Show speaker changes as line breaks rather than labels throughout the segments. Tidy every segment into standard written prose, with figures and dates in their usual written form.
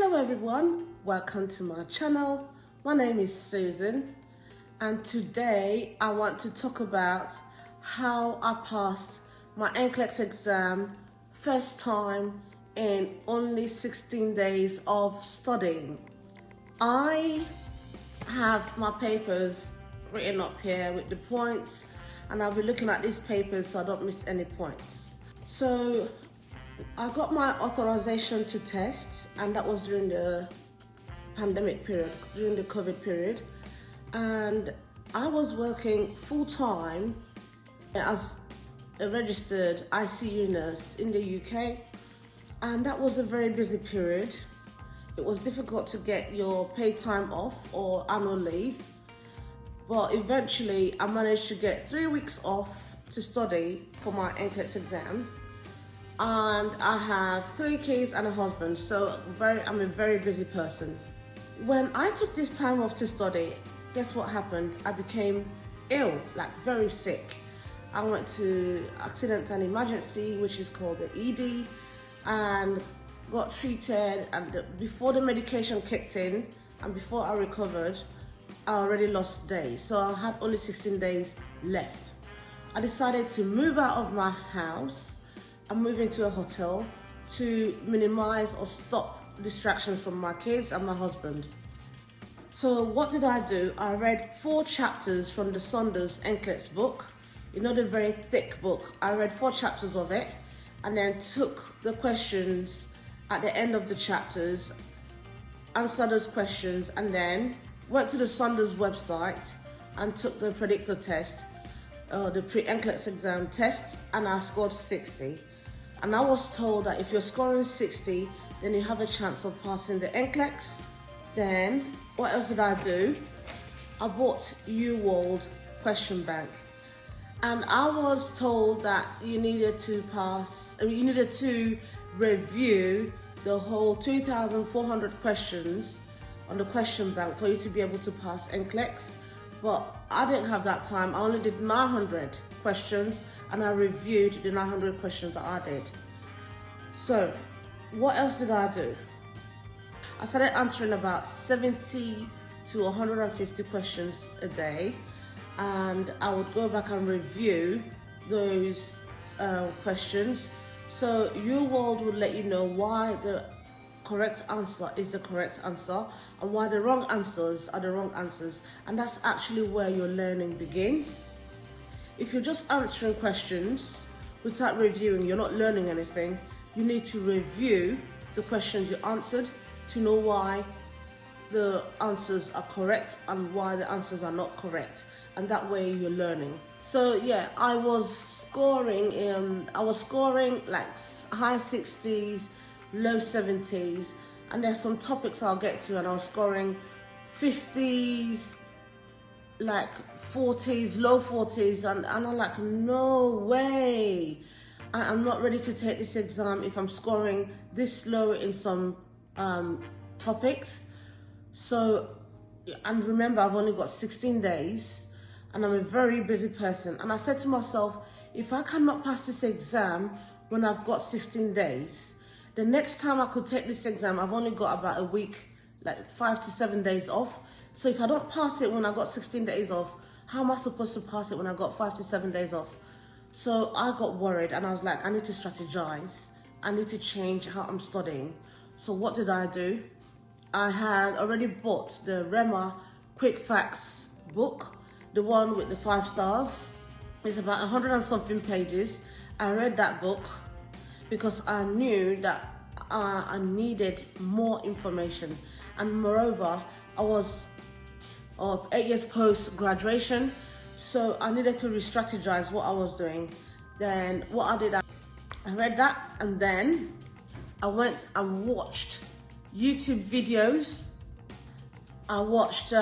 Hello everyone, welcome to my channel. My name is Susan and today I want to talk about how I passed my NCLEX exam first time in only 16 days of studying. I have my papers written up here with the points and I'll be looking at these papers so I don't miss any points. So I got my authorization to test, and that was during the pandemic period, during the COVID period. And I was working full-time as a registered ICU nurse in the UK. And that was a very busy period. It was difficult to get your paid time off or annual leave. But eventually I managed to get 3 weeks off to study for my NCLEX exam. And I have 3 kids and a husband, so I'm a very busy person. When I took this time off to study, guess what happened? I became ill, like very sick. I went to accident and emergency, which is called the ED, and got treated. And before the medication kicked in and before I recovered, I already lost days. So I had only 16 days left. I decided to move out of my house and move into a hotel to minimize or stop distractions from my kids and my husband. So what did I do? I read 4 chapters from the Saunders NCLEX book. You know, the very thick book. I read 4 chapters of it and then took the questions at the end of the chapters, answered those questions, and then went to the Saunders website and took the predictor test, the pre-NCLEX exam test, and I scored 60. And I was told that if you're scoring 60, then you have a chance of passing the NCLEX. Then, what else did I do? I bought UWorld question bank. And I was told that you needed to review the whole 2,400 questions on the question bank for you to be able to pass NCLEX. But I didn't have that time. I only did 900 questions and I reviewed the 900 questions that I did. So what else did I do? I started answering about 70 to 150 questions a day, and I would go back and review those questions. So UWorld would let you know why the correct answer is the correct answer and why the wrong answers are the wrong answers, and that's actually where your learning begins. If you're just answering questions without reviewing, you're not learning anything. You need to review the questions you answered to know why the answers are correct and why the answers are not correct, and that way you're learning. So yeah, I was scoring like high 60s, low 70s, and there's some topics I'll get to, and I was scoring 50s, like 40s, low 40s, and I'm like, no way. I'm not ready to take this exam if I'm scoring this low in some topics. So, and remember, I've only got 16 days and I'm a very busy person. And I said to myself, if I cannot pass this exam when I've got 16 days, the next time I could take this exam, I've only got about a week, like 5 to 7 days off. So if I don't pass it when I got 16 days off, how am I supposed to pass it when I got 5 to 7 days off? So I got worried and I was like, I need to strategize. I need to change how I'm studying. So what did I do? I had already bought the Rema Quick Facts book, the one with the 5 stars. It's about 100 and something pages. I read that book because I knew that I needed more information. And moreover, I was 8 years post-graduation, so I needed to re-strategize what I was doing. Then what I did, I read that, and then I went and watched YouTube videos. I watched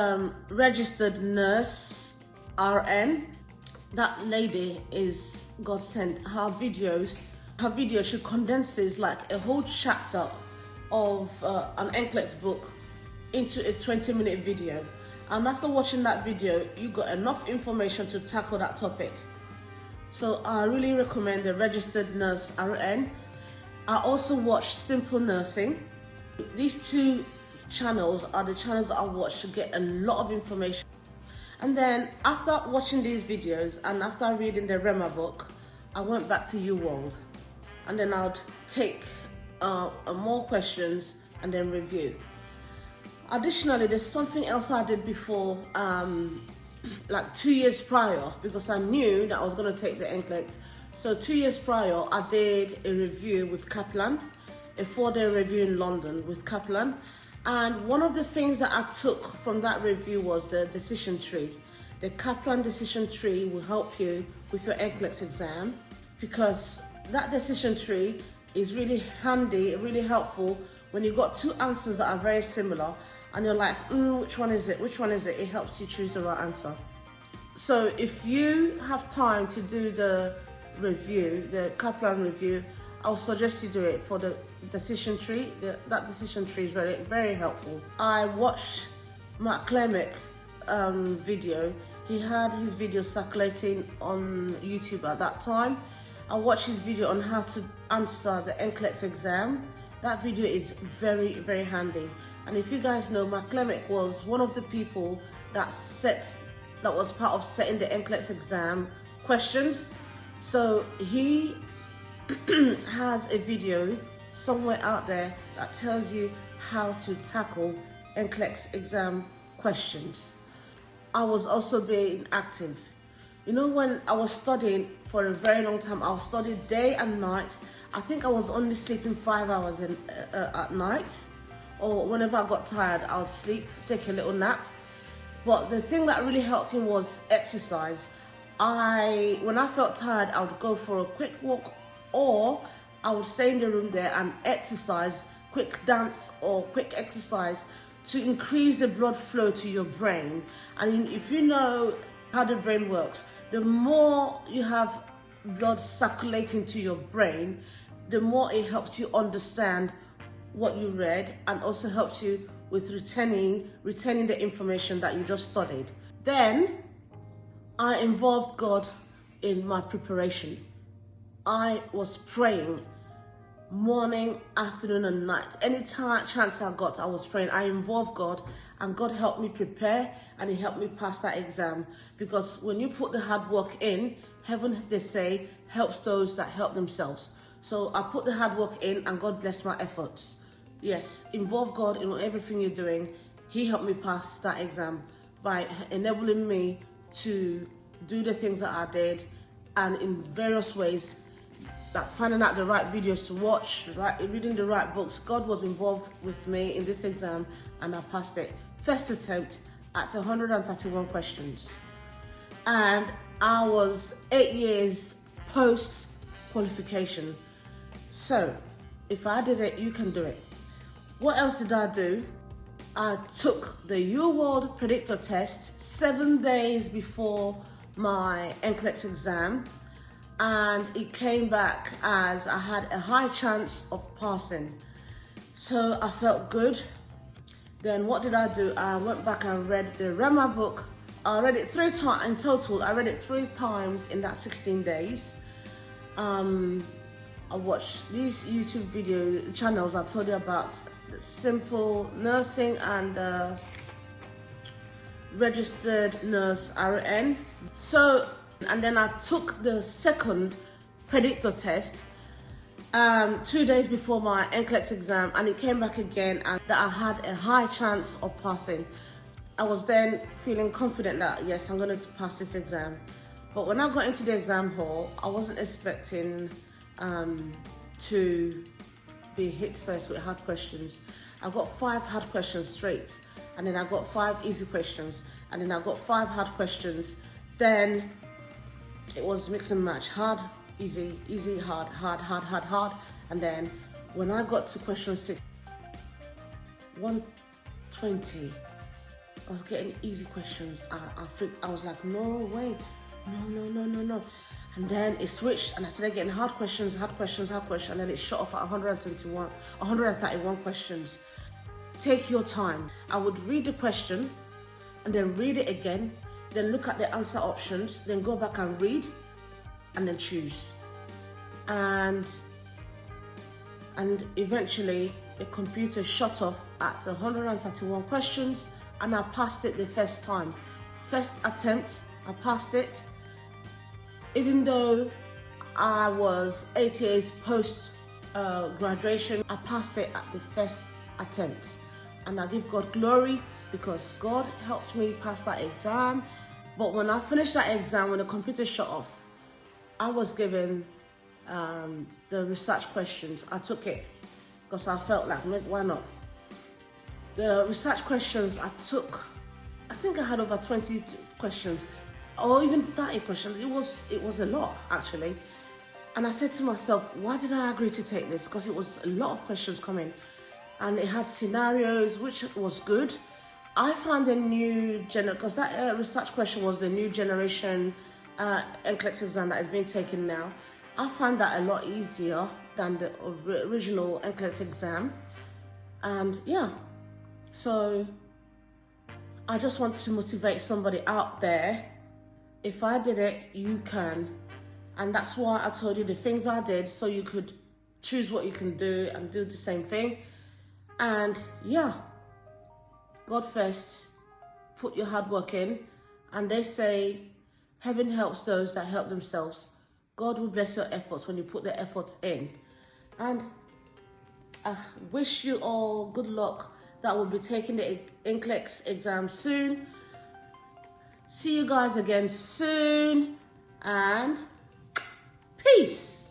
Registered Nurse RN. That lady is God sent. Her video, she condenses like a whole chapter of an NCLEX book into a 20-minute video. And after watching that video, you got enough information to tackle that topic. So I really recommend the Registered Nurse RN. I also watched Simple Nursing. These two channels are the channels that I watch to get a lot of information. And then after watching these videos and after reading the Rema book, I went back to UWorld, and then I'd take more questions and then review. Additionally, there's something else I did before, like 2 years prior, because I knew that I was going to take the NCLEX. So 2 years prior, I did a review with Kaplan, a 4-day review in London with Kaplan. And one of the things that I took from that review was the decision tree. The Kaplan decision tree will help you with your NCLEX exam, because that decision tree is really handy, really helpful when you've got two answers that are very similar and you're like, which one is it? Which one is it? It helps you choose the right answer. So if you have time to do the review, the Kaplan review, I'll suggest you do it for the decision tree. That decision tree is very, very helpful. I watched Mark Clemick video. He had his video circulating on YouTube at that time. I watched his video on how to answer the NCLEX exam. That video is very, very handy. And if you guys know, Mark Clemick was one of the people that was part of setting the NCLEX exam questions. So he has a video somewhere out there that tells you how to tackle NCLEX exam questions. I was also being active. You know, when I was studying for a very long time, I was studying day and night. I think I was only sleeping 5 hours at night, or whenever I got tired, I would sleep, take a little nap. But the thing that really helped me was exercise. When I felt tired, I would go for a quick walk, or I would stay in the room there and exercise, quick dance or quick exercise to increase the blood flow to your brain. And if you know how the brain works, the more you have blood circulating to your brain, the more it helps you understand what you read, and also helps you with retaining the information that you just studied. Then I involved God in my preparation. I was praying morning, afternoon and night. Any chance I got, I was praying. I involved God, and God helped me prepare, and He helped me pass that exam. Because when you put the hard work in, heaven, they say, helps those that help themselves. So I put the hard work in, and God blessed my efforts. Yes, involve God in everything you're doing. He helped me pass that exam by enabling me to do the things that I did, and in various ways, like finding out the right videos to watch, reading the right books. God was involved with me in this exam, and I passed it. First attempt at 131 questions. And I was 8 years post qualification. So if I did it, you can do it. What else did I do? I took the UWorld predictor test 7 days before my NCLEX exam, and it came back as I had a high chance of passing. So I felt good. Then what did I do? I went back and read the Rema book. I read it 3 times in total. I read it 3 times in that 16 days. I watched these YouTube video channels I told you about, the Simple Nursing and Registered Nurse RN. And then I took the second predictor test 2 days before my NCLEX exam, and it came back again and that I had a high chance of passing. I was then feeling confident that yes, I'm going to pass this exam. But when I got into the exam hall, I wasn't expecting to be hit first with hard questions. I got 5 hard questions straight, and then I got 5 easy questions, and then I got 5 hard questions. Then it was mix and match, hard, easy, easy, hard, hard, hard, hard, hard. And then when I got to question 6, 120, I was getting easy questions. I was like, no way, no. And then it switched, and I started getting hard questions, and then it shot off at 131 questions. Take your time. I would read the question, and then read it again, then look at the answer options, then go back and read, and then choose. And eventually, the computer shut off at 131 questions, and I passed it the first time. First attempt, I passed it. Even though I was 8 years post graduation, I passed it at the first attempt. And I give God glory because God helped me pass that exam. But when I finished that exam, when the computer shut off, I was given the research questions. I took it because I felt like, why not? The research questions I took, I think I had over 20 questions or even 30 questions. It was a lot, actually. And I said to myself, why did I agree to take this? Because it was a lot of questions coming. And it had scenarios, which was good. I found a new because that research question was the new generation NCLEX exam that is being taken now. I found that a lot easier than the original NCLEX exam. And yeah, so I just want to motivate somebody out there. If I did it, you can. And that's why I told you the things I did, so you could choose what you can do and do the same thing. And yeah, God first, put your hard work in. And they say, heaven helps those that help themselves. God will bless your efforts when you put the efforts in. And I wish you all good luck that will be taking the NCLEX exam soon. See you guys again soon. And peace.